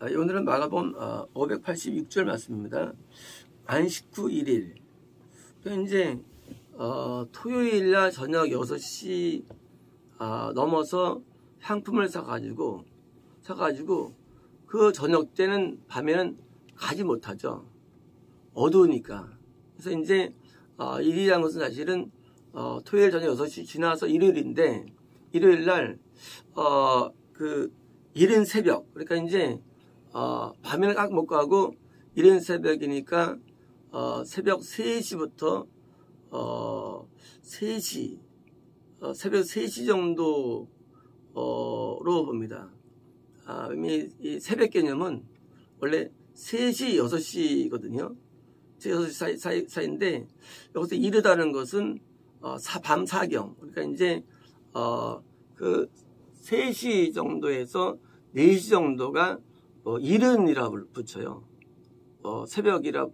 오늘은 마가복음 586절 말씀입니다. 안식 후 1일. 이제 토요일 날 저녁 6시 넘어서 향품을 사가지고 그 저녁 때는 밤에는 가지 못하죠. 어두우니까. 그래서 이제 일이라는 것은 사실은 토요일 저녁 6시 지나서 일요일인데, 일요일 날 그 이른 새벽, 그러니까 이제 밤에는 각 못 가고 이른 새벽이니까 새벽 3시부터 3시 새벽 3시 정도로 봅니다. 이 새벽 개념은 원래 3시, 6시거든요. 6시 사이인데, 여기서 이르다는 것은 밤 사경. 그러니까 이제 그 3시 정도에서 4시 정도가 이른이라고 붙여요. 새벽이라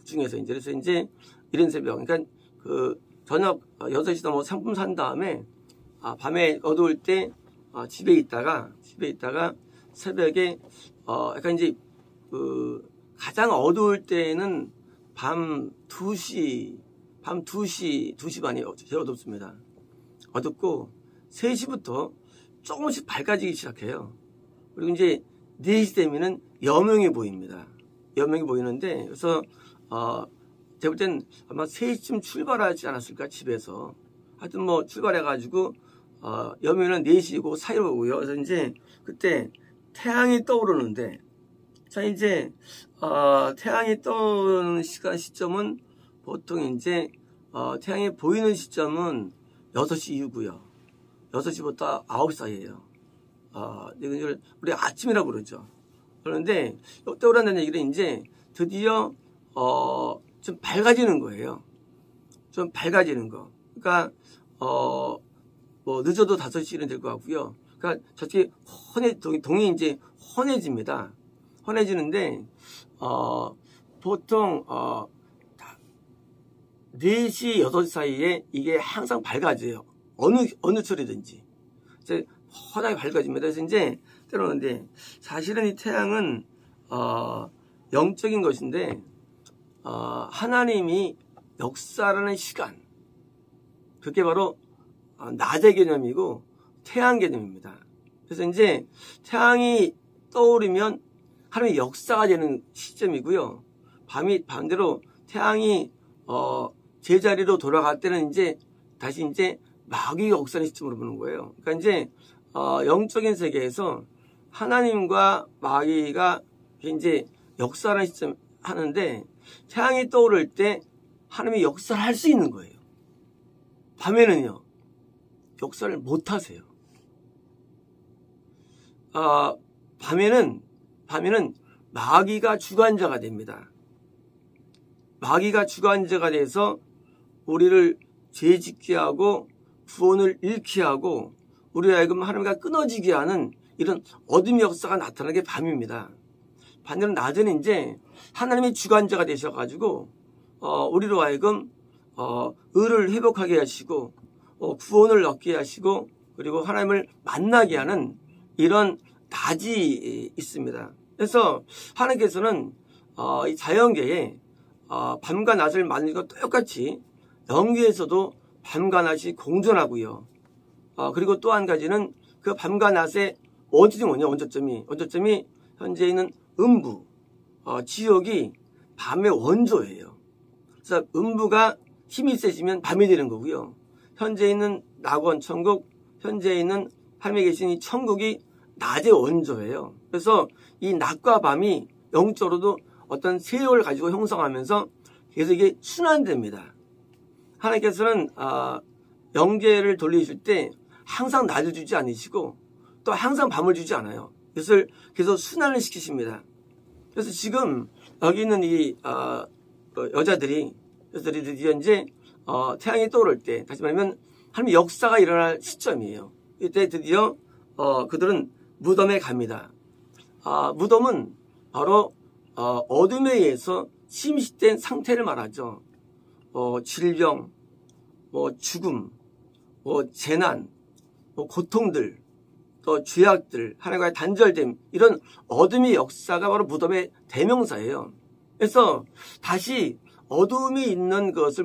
중에서 이제, 그래서 이제 이른 새벽. 그러니까 그 저녁 6시 넘어 상품 산 다음에 밤에 어두울 때 집에 있다가 새벽에 약간 이제 그 가장 어두울 때는 밤 2시 반이 제일 어둡습니다. 어둡고 3시부터 조금씩 밝아지기 시작해요. 그리고 이제 4시 되면은 여명이 보입니다. 여명이 보이는데, 그래서 제가 볼 땐 아마 3시쯤 출발하지 않았을까, 집에서. 하여튼 뭐 출발해가지고 여명은 4시고 사이로 오고요. 그래서 이제 그때 태양이 떠오르는데, 자 이제 태양이 떠오르는 시점은 보통 이제 태양이 보이는 시점은 6시 이후고요. 6시부터 9시 사이에요. 이걸 우리 아침이라고 그러죠. 그런데 떠오른다는 얘기는 이제 드디어 좀 밝아지는 거예요. 좀 밝아지는 거. 그러니까 뭐 늦어도 5시는 될 것 같고요. 그러니까 저쪽에 동이 이제 환해집니다. 환해지는데 보통 4시, 6시 사이에 이게 항상 밝아져요. 어느 철이든지. 이제 환하게 밝아집니다. 그래서 이제 때로는데, 사실은 이 태양은 영적인 것인데, 하나님이 역사라는 시간, 그게 바로 낮의 개념이고 태양 개념입니다. 그래서 이제 태양이 떠오르면 하나님의 역사가 되는 시점이고요. 반대로 태양이 제자리로 돌아갈 때는 이제 다시 이제 마귀가 역사하는 시점으로 보는 거예요. 그러니까 이제 영적인 세계에서 하나님과 마귀가 이제 역사하는 시점 하는데, 태양이 떠오를 때 하나님이 역사를 할 수 있는 거예요. 밤에는요, 역사를 못 하세요. 밤에는 마귀가 주관자가 됩니다. 마귀가 주관자가 돼서 우리를 죄짓게 하고 구원을 잃게 하고 우리 하여금 하나님과 끊어지게 하는 이런 어둠의 역사가 나타나는 게 밤입니다. 반대로 낮에는 이제 하나님의 주관자가 되셔가지고 우리로 하여금 의를 회복하게 하시고 구원을 얻게 하시고 그리고 하나님을 만나게 하는 이런 낮이 있습니다. 그래서 하나님께서는 이 자연계에 밤과 낮을 만든 것 똑같이 영계에서도 밤과 낮이 공존하고요. 그리고 또 한 가지는 그 밤과 낮의 원점이 뭐냐, 원점이 현재 있는 음부, 지옥이 밤의 원조예요. 그래서 음부가 힘이 세지면 밤이 되는 거고요. 현재 있는 낙원, 천국, 현재 있는 하늘에 계신 이 천국이 낮의 원조예요. 그래서 이 낮과 밤이 영적으로도 어떤 세력을 가지고 형성하면서 계속 이게 순환됩니다. 하나님께서는 영계를 돌리실 때 항상 낮을 주지 않으시고 또 항상 밤을 주지 않아요. 그것을 계속 순환을 시키십니다. 그래서 지금 여기 있는 이 여자들이 드디어 이제 태양이 떠오를 때, 다시 말하면 하나님의 역사가 일어날 시점이에요. 이때 드디어 그들은 무덤에 갑니다. 무덤은 바로 어둠에 의해서 침식된 상태를 말하죠. 질병, 죽음, 재난, 고통들, 또 죄악들, 하나님과의 단절됨, 이런 어둠의 역사가 바로 무덤의 대명사예요. 그래서 다시 어둠이 있는 것을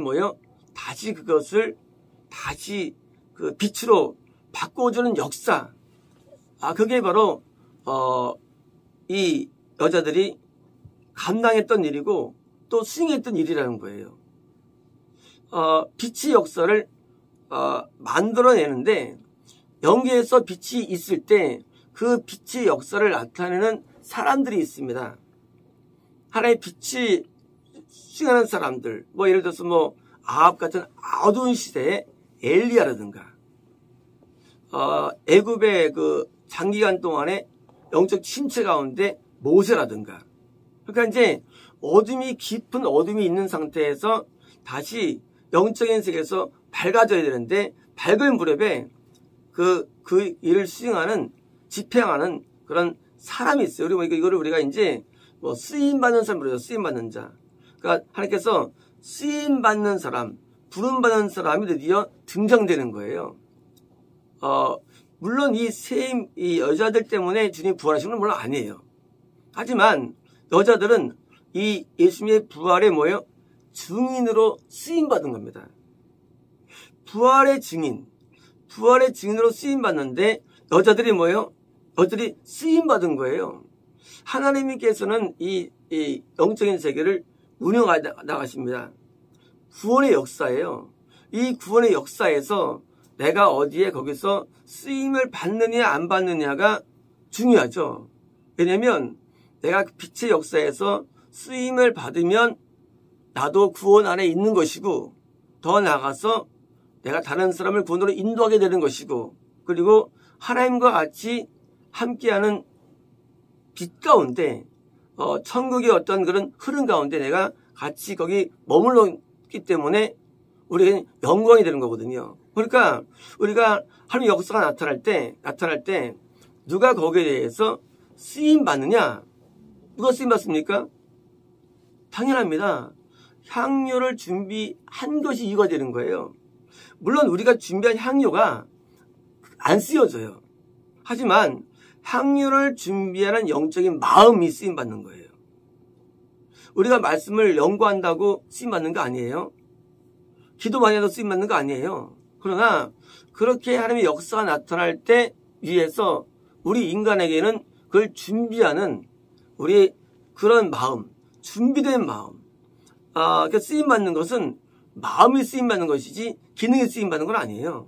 다시 그것을 다시 그 빛으로 바꿔주는 역사. 그게 바로 이 여자들이 감당했던 일이고 또 수행했던 일이라는 거예요. 빛의 역사를 만들어내는데 영계에서 빛이 있을 때 그 빛의 역사를 나타내는 사람들이 있습니다. 하나의 빛이 수행하는 사람들, 예를 들어서 아합 같은 어두운 시대에 엘리야라든가, 애굽의 그 장기간 동안에 영적 침체 가운데 모세라든가. 그러니까 이제 어둠이 깊은 어둠이 있는 상태에서 다시 영적인 세계에서 밝아져야 되는데 밝은 무렵에 그 일을 수행하는 집행하는 그런 사람이 있어요. 그리고 이거를 우리가 이제 쓰임 받는 사람으로 쓰임 받는 자. 그러니까 하나님께서 쓰임 받는 사람, 부름 받는 사람이 드디어 등장되는 거예요. 물론 이 여자들 때문에 주님이 부활하신 건 물론 아니에요. 하지만 여자들은 이 예수님의 부활의 증인으로 쓰임 받은 겁니다. 부활의 증인으로 쓰임 받는데 여자들이 여자들이 쓰임 받은 거예요. 하나님께서는 이 영적인 세계를 운영해 나가십니다. 구원의 역사예요. 이 구원의 역사에서 내가 어디에 거기서 쓰임을 받느냐 안 받느냐가 중요하죠. 왜냐하면 내가 빛의 역사에서 쓰임을 받으면 나도 구원 안에 있는 것이고 더 나아가서 내가 다른 사람을 구원으로 인도하게 되는 것이고 그리고 하나님과 같이 함께하는 빛 가운데 천국의 어떤 그런 흐름 가운데 내가 같이 거기 머물렀기 때문에 우리에게 영광이 되는 거거든요. 그러니까 우리가 하나님의 역사가 나타날 때 누가 거기에 대해서 쓰임 받느냐? 누가 쓰임 받습니까? 당연합니다. 향료를 준비한 것이 이유가 되는 거예요. 물론 우리가 준비한 향료가 안 쓰여져요. 하지만 향료를 준비하는 영적인 마음이 쓰임 받는 거예요. 우리가 말씀을 연구한다고 쓰임 받는 거 아니에요. 기도 많이 해서 쓰임 받는 거 아니에요. 그러나 그렇게 하나님의 역사가 나타날 때 위해서 우리 인간에게는 그걸 준비하는 우리 그런 마음, 준비된 마음. 그러니까 쓰임 받는 것은 마음이 쓰임 받는 것이지 기능이 쓰임 받는 건 아니에요.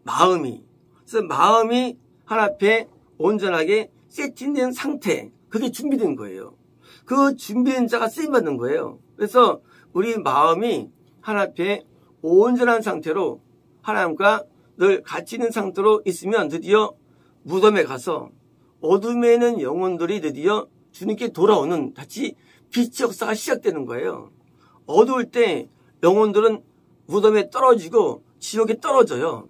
마음이. 그래서 마음이 하나 앞에 온전하게 세팅된 상태, 그게 준비된 거예요. 그 준비된 자가 쓰임 받는 거예요. 그래서 우리 마음이 하나 앞에 온전한 상태로 하나님과 늘 같이 있는 상태로 있으면 드디어 무덤에 가서 어둠에 있는 영혼들이 드디어 주님께 돌아오는 다시 빛의 역사가 시작되는 거예요. 어두울 때 영혼들은 무덤에 떨어지고 지옥에 떨어져요.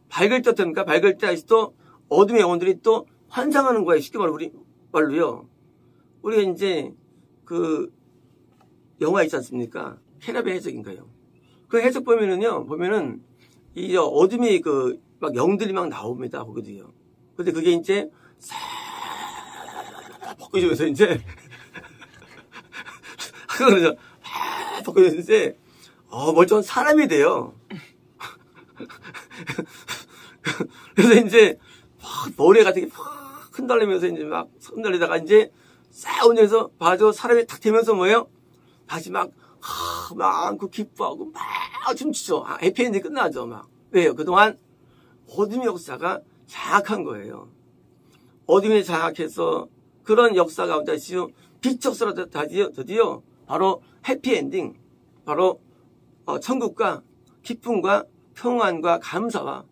밝을 때 어떻습니까? 밝을 때 다시 또 어둠의 영혼들이 또 환상하는 거예요. 쉽게 말로요. 우리가 이제 그 영화 있지 않습니까? 헤라의 해석인가요? 그 해석 보면은 이 어둠이 막 영들이 막 나옵니다. 거기도요. 근데 그게 이제 싹 벗겨지면서 이제 그러죠. 벗겨지면서 멀쩡한 사람이 돼요. 그래서 이제 머리가 되게 막 흔들리면서 이제 막 흔들리다가 이제 싹 운전해서 봐줘 사람이 탁 되면서 다시 막 기뻐하고 막 춤추죠. 해피엔딩 끝나죠. 막. 왜요? 그동안 어둠의 역사가 장악한 거예요. 어둠이 장악해서 그런 역사 가운데 빛 역사로 드디어 바로 해피엔딩, 바로 천국과 기쁨과 평안과 감사와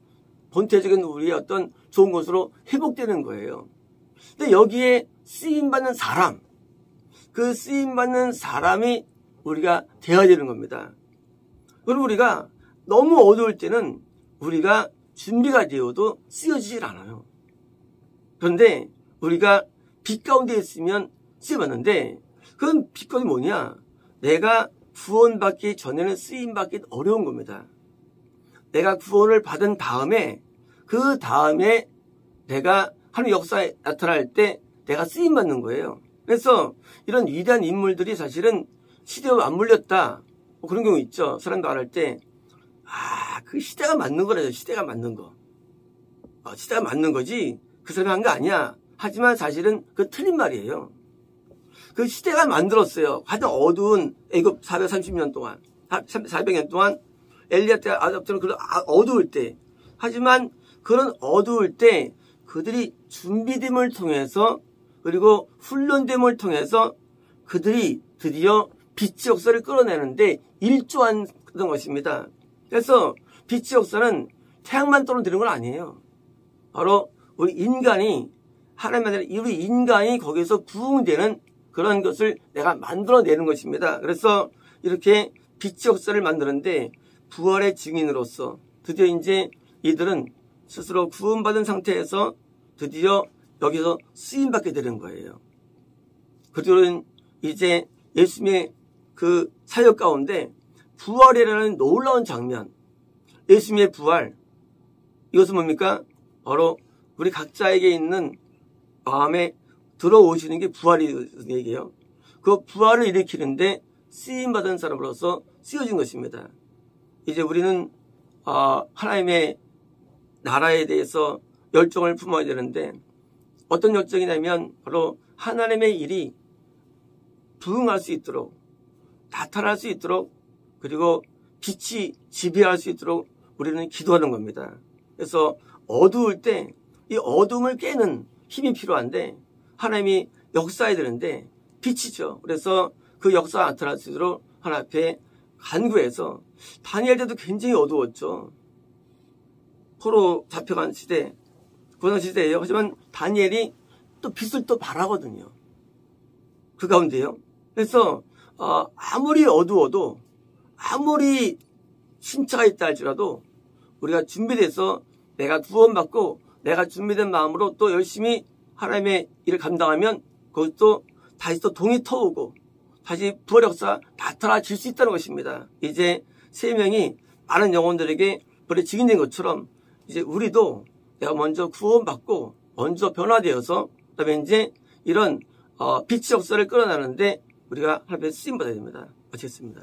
본태적인 우리의 어떤 좋은 것으로 회복되는 거예요. 근데 여기에 쓰임받는 사람, 그 쓰임받는 사람이 우리가 되어야 되는 겁니다. 그리고 우리가 너무 어두울 때는 우리가 준비가 되어도 쓰여지질 않아요. 그런데 우리가 빛 가운데 있으면 쓰여봤는데 그건 빛 가운데 뭐냐? 내가 구원받기 전에는 쓰임받기 어려운 겁니다. 내가 구원을 받은 다음에 그 다음에 내가 하나님 역사에 나타날 때 내가 쓰임받는 거예요. 그래서 이런 위대한 인물들이 사실은 시대와 맞물렸다. 뭐 그런 경우 있죠. 사람도 말할 때, 그 시대가 맞는 거라죠. 시대가 맞는 거. 시대가 맞는 거지. 그 사람이 한 거 아니야. 하지만 사실은 그 틀린 말이에요. 그 시대가 만들었어요. 가장 어두운 애굽 430년 동안, 400년 동안 엘리야 때 아답트는 그런 어두울 때. 하지만 그런 어두울 때 그들이 준비됨을 통해서 그리고 훈련됨을 통해서 그들이 드디어 빛의 역사를 끌어내는데 일조한 것입니다. 그래서 빛의 역사는 태양만 떨어뜨리는 건 아니에요. 바로 우리 인간이 하나님의 나라 우리 인간이 거기서 부흥되는 그런 것을 내가 만들어내는 것입니다. 그래서 이렇게 빛의 역사를 만드는데 부활의 증인으로서 드디어 이제 이들은 스스로 구원받은 상태에서 드디어 여기서 쓰임받게 되는 거예요. 그들은 이제 예수님의 그 사역 가운데 부활이라는 놀라운 장면, 예수님의 부활, 이것은 뭡니까? 바로 우리 각자에게 있는 마음에 들어오시는 게 부활이라는 얘기예요. 그 부활을 일으키는데 쓰임받은 사람으로서 쓰여진 것입니다. 이제 우리는 하나님의 나라에 대해서 열정을 품어야 되는데 어떤 열정이냐면 바로 하나님의 일이 부흥할 수 있도록 나타날 수 있도록 그리고 빛이 지배할 수 있도록 우리는 기도하는 겁니다. 그래서 어두울 때 이 어둠을 깨는 힘이 필요한데 하나님이 역사해야 되는데 빛이죠. 그래서 그 역사가 나타날 수 있도록 하나님 앞에 간구해서 다니엘 때도 굉장히 어두웠죠. 포로 잡혀간 시대, 고난 시대예요. 하지만 다니엘이 또 빛을 또 발하거든요. 그 가운데요. 그래서 아무리 어두워도 아무리 신차가 있다 할지라도 우리가 준비돼서 내가 구원받고 내가 준비된 마음으로 또 열심히 하나님의 일을 감당하면 그것도 다시 또 동이 터오고 다시 부활의 역사 나타나질 수 있다는 것입니다. 이제 세 명이 많은 영혼들에게 부활의 증인된 것처럼 이제 우리도 내가 먼저 구원받고 먼저 변화되어서 그다음에 이제 이런 빛의 역사를 끌어내는데 우리가 하나님의 쓰임 받아야 됩니다. 마치겠습니다.